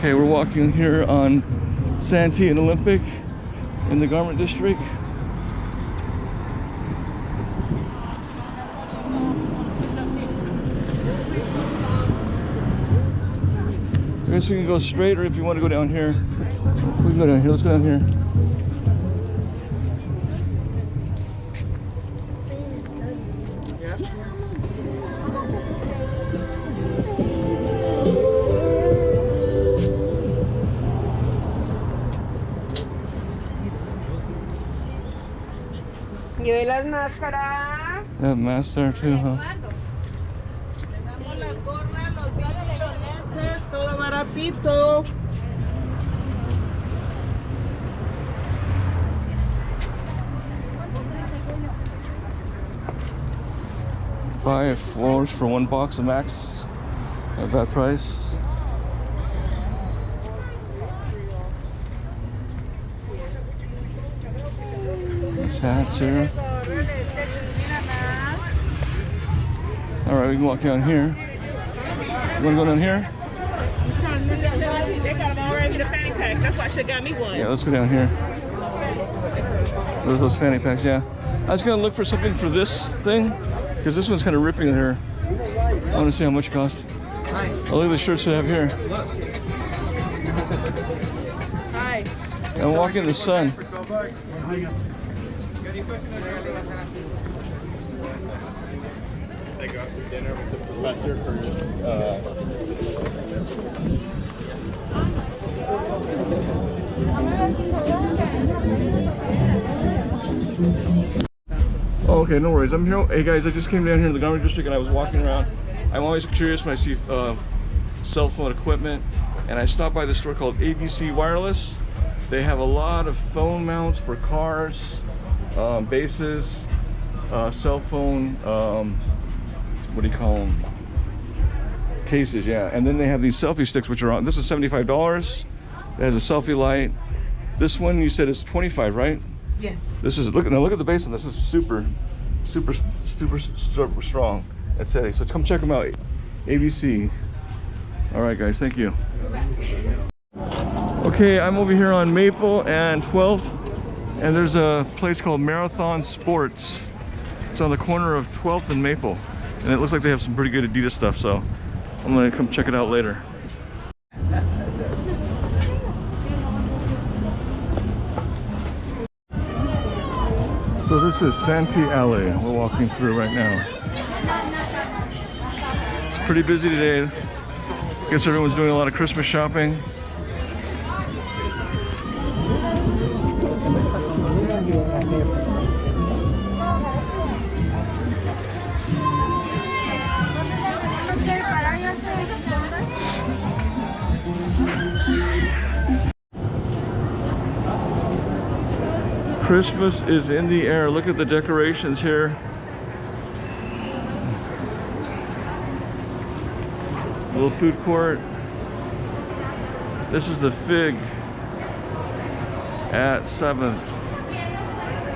Okay, we're walking here on Santee and Olympic in the garment district. I guess we can go straight, or if you want to go down here, we can go down here. Let's go down here. Lleve las máscaras. They have masks there too, huh? Le damos las gorras, los lentes, todo baratito. $5 for one box of Max at that price. These hats here. All right, we can walk down here. You want to go down here? They got them already, the fanny pack. That's why she got me one. Yeah, let's go down here. There's those fanny packs, yeah. I was gonna look for something for this thing, because this one's kind of ripping in here. I want to see how much it costs. Oh, look at the shirts they have here. Hi. I'm walking in the sun. They go out to dinner with the professor for Oh, okay, no worries. I'm here. Hey guys, I just came down here in the garment district and I was walking around. I'm always curious when I see cell phone equipment, and I stopped by this store called ABC Wireless. They have a lot of phone mounts for cars, bases, cell phone, what do you call them? Cases, yeah. And then they have these selfie sticks, which are on. This is $75. It has a selfie light. This one you said is $25, right? Yes. This is look at the base on this. This is super strong. That's it. So come check them out. ABC. All right, guys. Thank you. Okay, I'm over here on Maple and 12th, and there's a place called Marathon Sports. It's on the corner of 12th and Maple, and it looks like they have some pretty good Adidas stuff. So I'm gonna come check it out later. So this is Santee Alley we're walking through right now. It's pretty busy today. Guess everyone's doing a lot of Christmas shopping. Christmas is in the air. Look at the decorations here. Little food court. This is the Fig at 7th.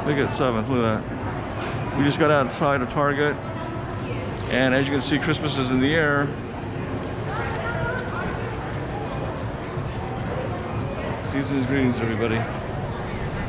Fig at 7th, look at that. We just got outside of Target, and as you can see, Christmas is in the air. Season's greetings, everybody.